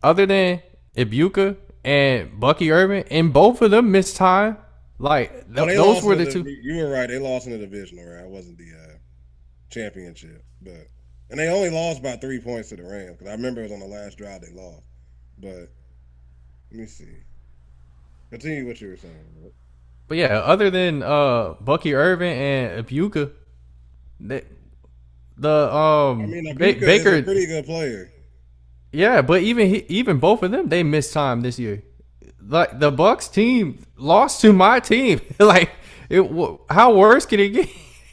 other than Ibuka and Bucky Irvin, and both of them missed time. Like Oh, they those lost were in the the. two. You were right. They lost in the divisional round. It wasn't the championship, but and they only lost by 3 points to the Rams because I remember it was on the last drive they lost. But let me see. Continue what you were saying. Bro. But yeah, other than Bucky Irvin and Ibuka, they, the I mean, Abuka is a Baker, pretty good player. yeah, but even both of them, they missed time this year. Like the Bucks team lost to my team. Like it, how worse can it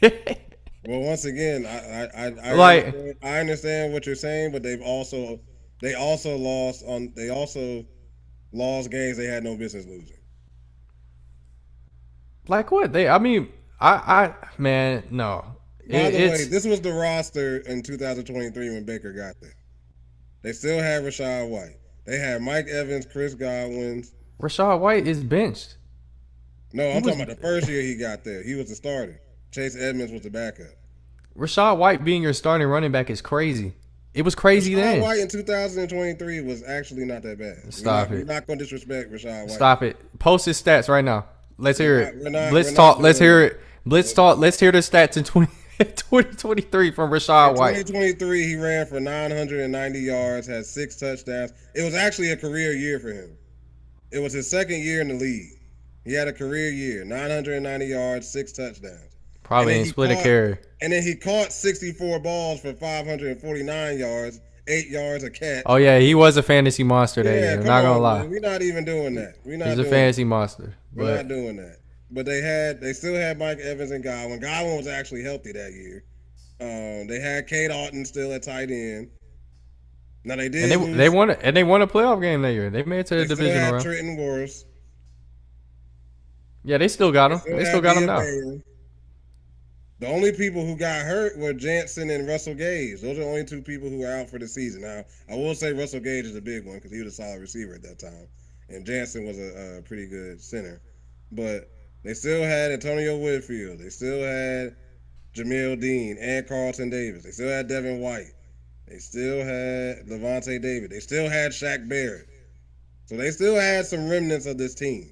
get? Well, once again, I Like understand. I understand what you're saying, but they also lost games they had no business losing. like what they? I mean, I man, no, By the way, it's this was the roster in 2023 when Baker got there. They still had Rashad White. They had Mike Evans, Chris Godwin. Rashad White is benched. No, He I'm was talking about the first year he got there. He was the starter. Chase Edmonds was the backup. Rashad White being your starting running back is crazy. It was crazy Rashad then. White in 2023 was actually not that bad. Stop We're it. not going to disrespect Rashad White. Stop it. Post his stats right now. Let's hear it. We're Blitz not talk. Let's doing hear that. it. Blitz talk. Let's hear the stats in 2023 from In Rashad White. 2023, he ran for 990 yards, had 6 touchdowns. It was actually a career year for him. It was his second year in the league. He had a career year, 990 yards, 6 touchdowns. And Probably then ain't he split a caught carry. and then he caught 64 balls for 549 yards, 8 yards a Oh catch. yeah, he was a fantasy monster that Yeah, year. I'm come not gonna on, lie. man. We're not even doing that. We're He's not a doing that. fantasy monster. We're not But doing that. But they still had Mike Evans and Godwin. Godwin was actually healthy that year. They had Kate Otten still at tight end. Now they and did they lose. won a playoff game that year. They made it to the They still divisional had round. Trenton Worth. Yeah, they still got They him. still They still had got him Via now. Bayer. The only people who got hurt were Jansen and Russell Gage. Those are the only two people who are out for the season. Now, I will say Russell Gage is a big one because he was a solid receiver at that time, and Jansen was a pretty good center. But they still had Antonio Whitfield. They still had Jamil Dean and Carlton Davis. They still had Devin White. They still had Levante David. They still had Shaq Barrett. So they still had some remnants of this team.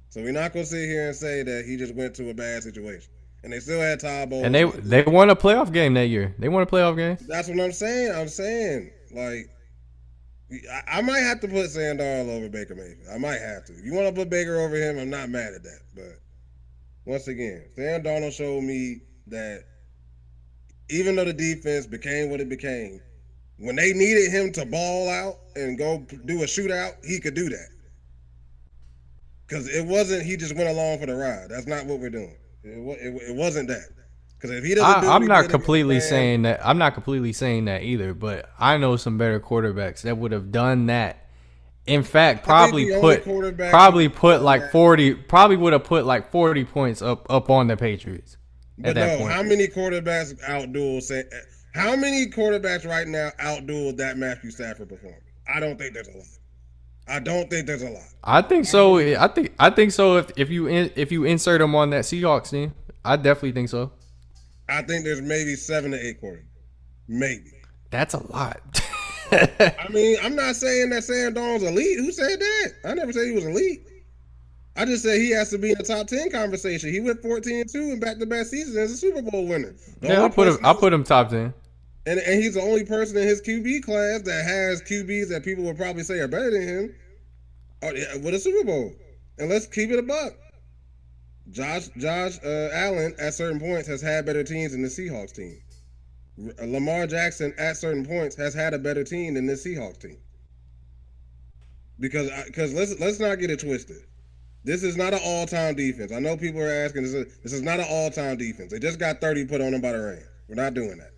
So we're not gonna sit here and say that he just went to a bad situation. And they still had Todd And Bowles they on that team. they won a playoff game that year. They won a playoff game. That's what I'm saying. I'm saying like I might have to put Sandarnold over Baker Mayfield. I might have to. If you want to put Baker over him, I'm not mad at that. But once again, Sam Darnold showed me that even though the defense became what it became, when they needed him to ball out and go do a shootout, he could do that. Because it wasn't he just went along for the ride. That's not what we're doing. It wasn't that. Because if he doesn't do what I'm he not did against the completely Rams, saying that. I'm not completely saying that either. But I know some better quarterbacks that would have done that. In fact, I think the only quarterback who probably could have put done like that. 40. Probably would have put like 40 points up on the Patriots at But that no, point. how many quarterbacks outduel say? How many quarterbacks right now outduel that Matthew Stafford performance? I don't think there's a lot. I don't think there's a lot. I think I so. really don't. I think so. If you insert him on that Seahawks team, I definitely think so. I think there's maybe 7 to 8 quarterbacks. Maybe. That's a lot. I mean, I'm not saying that Sam Darnold's elite. Who said that? I never said he was elite. I just said he has to be in the top 10 conversation. He went 14-2 in back-to-back seasons as a Super Bowl winner. The Yeah, only person I'll put him top 10. and he's the only person in his QB class that has QBs that people would probably say are better than him with a Super Bowl. And let's keep it a buck. Josh Allen at certain points has had better teams than the Seahawks team. Lamar Jackson at certain points has had a better team than this Seahawks team. Because let's not get it twisted. This is not an all-time defense. I know people are asking. This is not an all-time defense. They just got 30 put on them by the Rams. We're not doing that.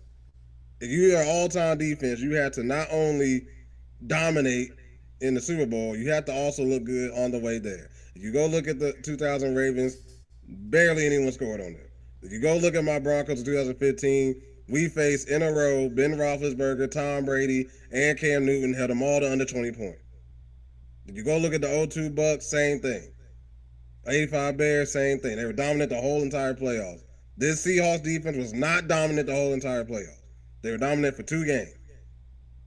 If you are all-time defense, you have to not only dominate in the Super Bowl, you have to also look good on the way there. If you go look at the 2000 Ravens, barely anyone scored on them. If you go look at my Broncos in 2015, we faced in a row Ben Roethlisberger, Tom Brady, and Cam Newton held them all to under 20 points. If you go look at the 02 Bucks, same thing. 85 Bears, same thing. They were dominant the whole entire playoffs. This Seahawks defense was not dominant the whole entire playoffs. They were dominant for 2 games.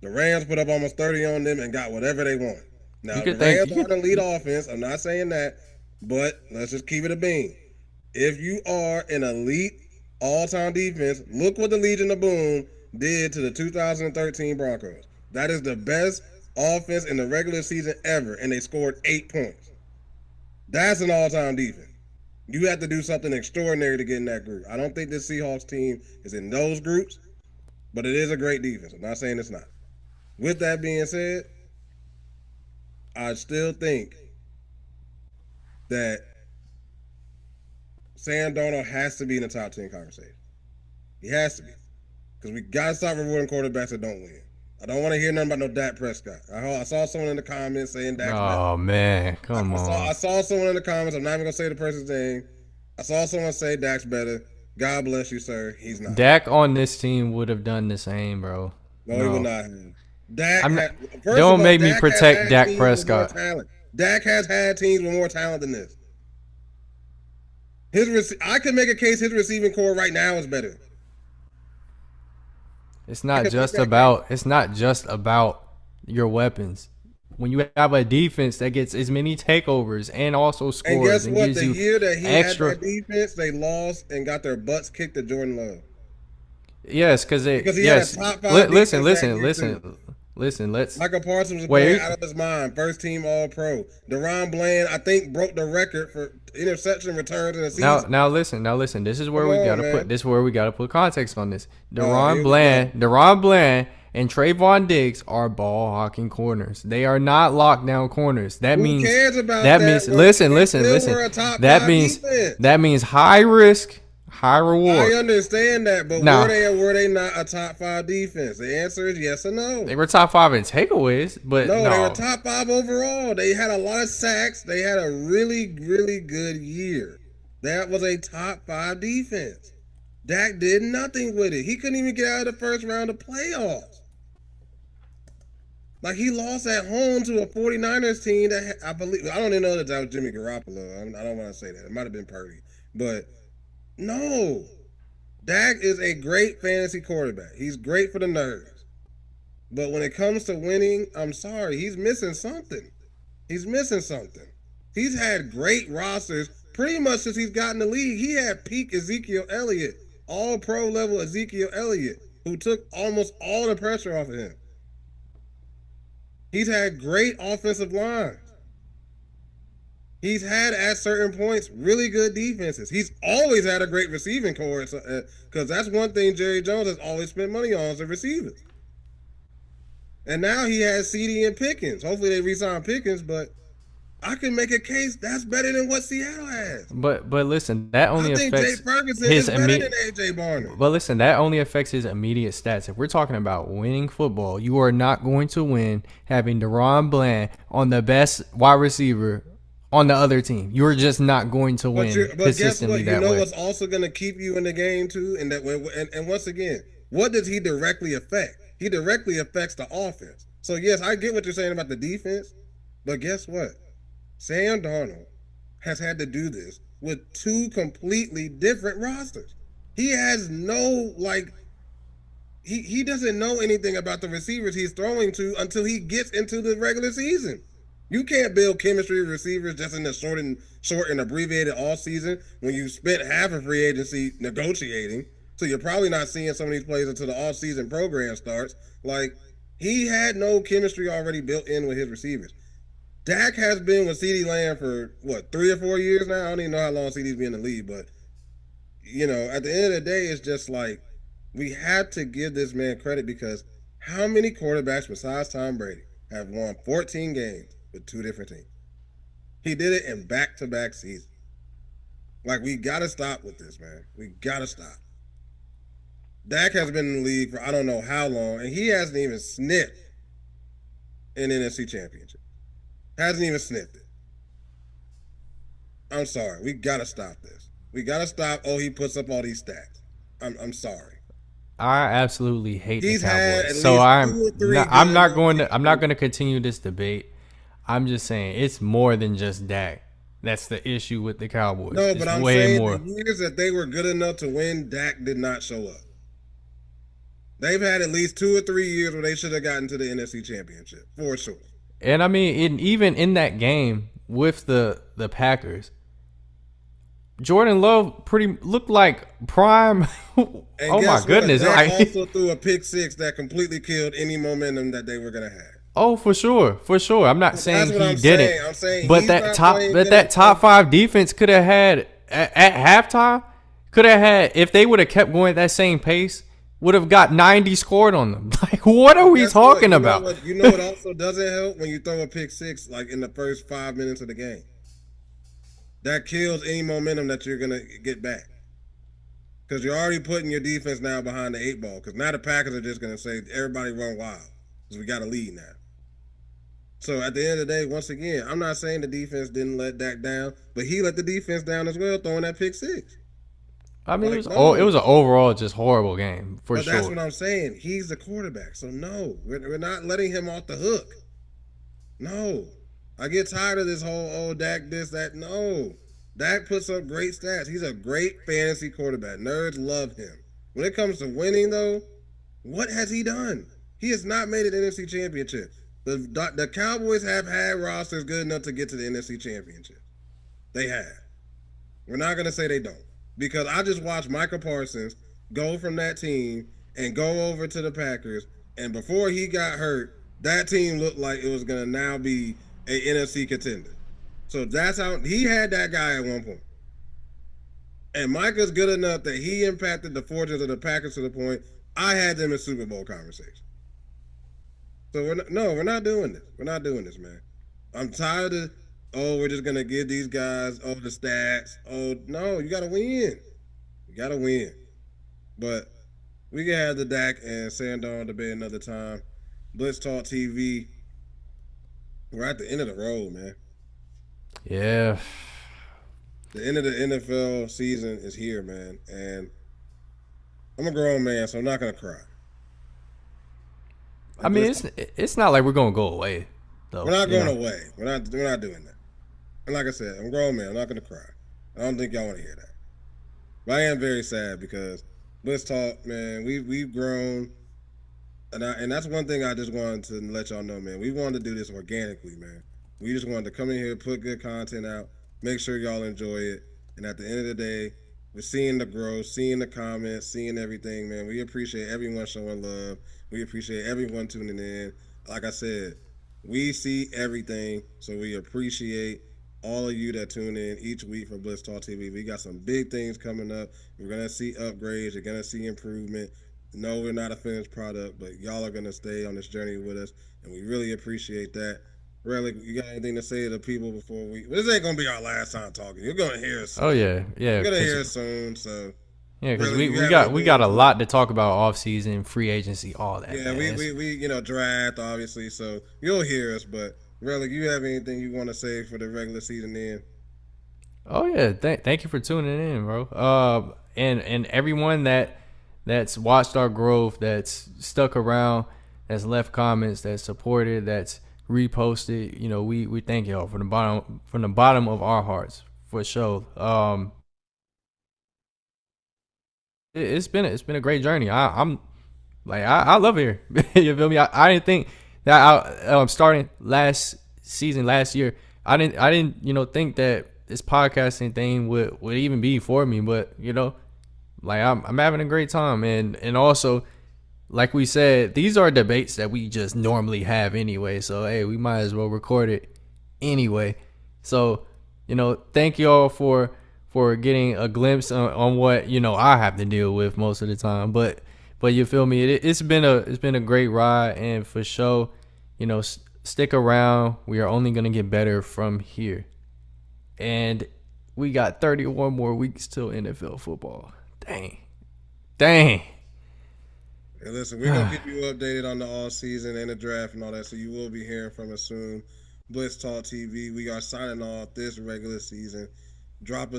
The Rams put up almost 30 on them and got whatever they want. You Now, the could think Rams you are an elite could. offense. I'm not saying that, but let's just keep it a bean. If you are an elite all-time defense, look what the Legion of Boom did to the 2013 Broncos. That is the best offense in the regular season ever, and they scored 8 points. That's an all-time defense. You have to do something extraordinary to get in that group. I don't think this Seahawks team is in those groups, but it is a great defense. I'm not saying it's not. With that being said, I still think that Sam Darnold has to be in the top 10 conversation. He has to be. Because we got to stop rewarding quarterbacks that don't win. I don't want to hear nothing about no Dak Prescott. I saw someone in the comments saying Dak's better. Oh man, come on. I saw someone in the comments. I'm not even gonna say the person's name. I saw someone say Dak's better. God bless you, sir. He's not. Dak on this team would have done the same, bro. No, he would not have. Dak. I'm had, not, first don't of all, make me Dak protect has had Dak teams with more Prescott. talent. Dak has had teams with more talent than this. I could make a case his receiving core right now is better. It's not just about your weapons. When you have a defense that gets as many takeovers and also scores And guess what? gives The you year that he extra had that defense, they lost and got their butts kicked to Jordan Love. Yes, because he yes. had a top 5 Listen. Let's Michael Parsons was playing out of his mind. First team All Pro. Deron Bland, I think, broke the record for interception returns in the season. Now listen. This is where we gotta put context on this. Here Deron we Bland, and Trayvon Diggs are ball hawking corners. They are not lockdown corners. That Who means cares about that that means when listen. they were a top That 5 means defense? that means high risk, high reward. I understand that, but Nah. were they not a top 5 defense? The answer is yes or no. They were top 5 in takeaways, but No, they were top 5 overall. They had a lot of sacks. They had a really, really good year. That was a top 5 defense. Dak did nothing with it. He couldn't even get out of the first round of playoffs. Like, he lost at home to a 49ers team that I don't even know that was Jimmy Garoppolo. I don't want to say that. It might have been Purdy. But no. Dak is a great fantasy quarterback. He's great for the nerds. But when it comes to winning, I'm sorry, he's missing something. He's had great rosters pretty much since he's gotten the league. He had peak Ezekiel Elliott, all pro level Ezekiel Elliott, who took almost all the pressure off of him. He's had great offensive lines. He's had, at certain points, really good defenses. He's always had a great receiving core, because that's one thing Jerry Jones has always spent money on, is the receivers. And now he has CD and Pickens. Hopefully they re-sign Pickens, but I can make a case that's better than what Seattle has. But listen, that only affects Jay Ferguson is better than AJ Barner. But listen, that only affects his immediate stats. If we're talking about winning football, you are not going to win having Deron Bland on the best wide receiver on the other team. You're just not going to win consistently that way. You know what's also going to keep you in the game too, and once again, what does he directly affect? He directly affects the offense. So yes, I get what you're saying about the defense, but guess what? Sam Darnold has had to do this with 2 completely different rosters. He has no, he doesn't know anything about the receivers he's throwing to until he gets into the regular season. You can't build chemistry with receivers just in the short and abbreviated off season when you spent half of free agency negotiating. So you're probably not seeing some of these plays until the off-season program starts. Like, he had no chemistry already built in with his receivers. Dak has been with CeeDee Lamb for, 3 or 4 years now? I don't even know how long CeeDee's been in the league, but, at the end of the day, it's just like, we have to give this man credit, because how many quarterbacks besides Tom Brady have won 14 games with 2 different teams? He did it in back-to-back seasons. Like, we got to stop with this, man. We got to stop. Dak has been in the league for I don't know how long, and he hasn't even sniffed an NFC championship. Hasn't even sniffed it. I'm sorry. We got to stop this. We got to stop, he puts up all these stats. I'm sorry. I absolutely hate the He's had Cowboys. at So least I'm 2 or 3 not good I'm not going to continue this debate. I'm just saying it's more than just Dak. That's the issue with the Cowboys. No, it's but I'm way saying more. the years that they were good enough to win, Dak did not show up. They've had at least 2 or 3 years where they should have gotten to the NFC Championship for sure. And I mean, even in that game with the Packers, Jordan Love pretty looked like prime. And Oh my guess what? goodness! Dak Like, also threw a pick six that completely killed any momentum that they were gonna have. oh, for sure, for sure. I'm not So that's saying what he I'm didn't, saying. I'm saying but he's not playing good that enough. top five defense could have had at halftime. Could have had if they would have kept going at that same pace. Would have got 90 scored on them. Like, what are we Guess what? talking about? You know what also doesn't help when you throw a pick six like in the first 5 minutes of the game. That kills any momentum that you're gonna get back. Because you're already putting your defense now behind the eight ball. Because now the Packers are just gonna say everybody run wild. Because we got a lead now. So at the end of the day, once again, I'm not saying the defense didn't let Dak down, but he let the defense down as well, throwing that pick six. I mean, Like, no. it was an overall just horrible game for But that's sure. what I'm saying. He's the quarterback. So no, we're not letting him off the hook. No. I get tired of this whole, oh, Dak this, that. No. Dak puts up great stats. He's a great fantasy quarterback. Nerds love him. When it comes to winning, though, what has he done? He has not made an NFC championship. The Cowboys have had rosters good enough to get to the NFC championship. They have. We're not going to say they don't. Because I just watched Micah Parsons go from that team and go over to the Packers. And before he got hurt, that team looked like it was going to now be a NFC contender. So that's how he had that guy at one point. And Micah's good enough that he impacted the fortunes of the Packers to the point I had them in Super Bowl conversation. So we're not doing this. We're not doing this, man. I'm tired of we're just gonna give these guys the stats. Oh no, you gotta win. You gotta win. But we can have the Dak and Sandon debate another time. Blitz Talk TV. We're at the end of the road, man. Yeah. The end of the NFL season is here, man. And I'm a grown man, so I'm not gonna cry. I mean, it's not like we're gonna go away, though. We're not going away. We're not doing that. And like I said, I'm a grown man. I'm not gonna cry. I don't think y'all want to hear that. But I am very sad because let's talk, man. We've grown, and that's one thing I just wanted to let y'all know, man. We wanted to do this organically, man. We just wanted to come in here, put good content out, make sure y'all enjoy it, and at the end of the day, we're seeing the growth, seeing the comments, seeing everything, man. We appreciate everyone showing love. We appreciate everyone tuning in. Like I said, we see everything, so we appreciate all of you that tune in each week for Blitz Talk TV. We got some big things coming up. We're gonna see upgrades. You're gonna see improvement. No, we're not a finished product, but y'all are gonna stay on this journey with us, and we really appreciate that. Relic, you got anything to say to the people before we? This ain't gonna be our last time talking. You're gonna hear us. Oh yeah, yeah. You're gonna hear us soon. So yeah, because really, we got a lot to talk about off season, free agency, all that. Yeah, man. we draft obviously, so you'll hear us. But Relic, you have anything you want to say for the regular season end? Oh yeah, thank you for tuning in, bro. And everyone that's watched our growth, that's stuck around, that's left comments, that's supported, that's reposted. You know, we thank y'all from the bottom of our hearts for sure. It's been a great journey. I'm like I love it here. You feel me? I didn't think that starting last season last year. I didn't think that this podcasting thing would even be for me, but like I'm having a great time, and also like we said, these are debates that we just normally have anyway. So hey, we might as well record it anyway. So thank you all for getting a glimpse on what I have to deal with most of the time. But you feel me? It's been a great ride, and for sure, stick around. We are only gonna get better from here, and we got 31 more weeks till NFL football. Dang. Hey, listen, we're gonna keep you updated on the all season and the draft and all that, so you will be hearing from us soon. Blitz Talk TV. We are signing off this regular season. Drop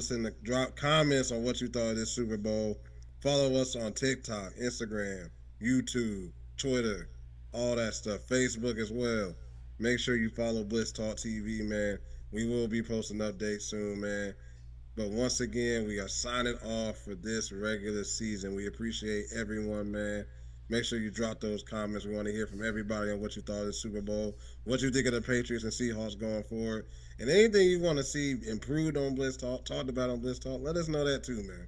comments on what you thought of this Super Bowl. Follow us on TikTok, Instagram, YouTube, Twitter, all that stuff. Facebook as well. Make sure you follow Blitz Talk TV, man. We will be posting updates soon, man. But once again, we are signing off for this regular season. We appreciate everyone, man. Make sure you drop those comments. We want to hear from everybody on what you thought of the Super Bowl, what you think of the Patriots and Seahawks going forward, and anything you want to see improved on Blitz Talk, talked about on Blitz Talk. Let us know that too, man.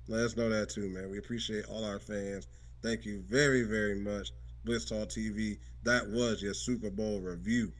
Let us know that too, man. We appreciate all our fans. Thank you very, very much. Blitz Talk TV. That was your Super Bowl review.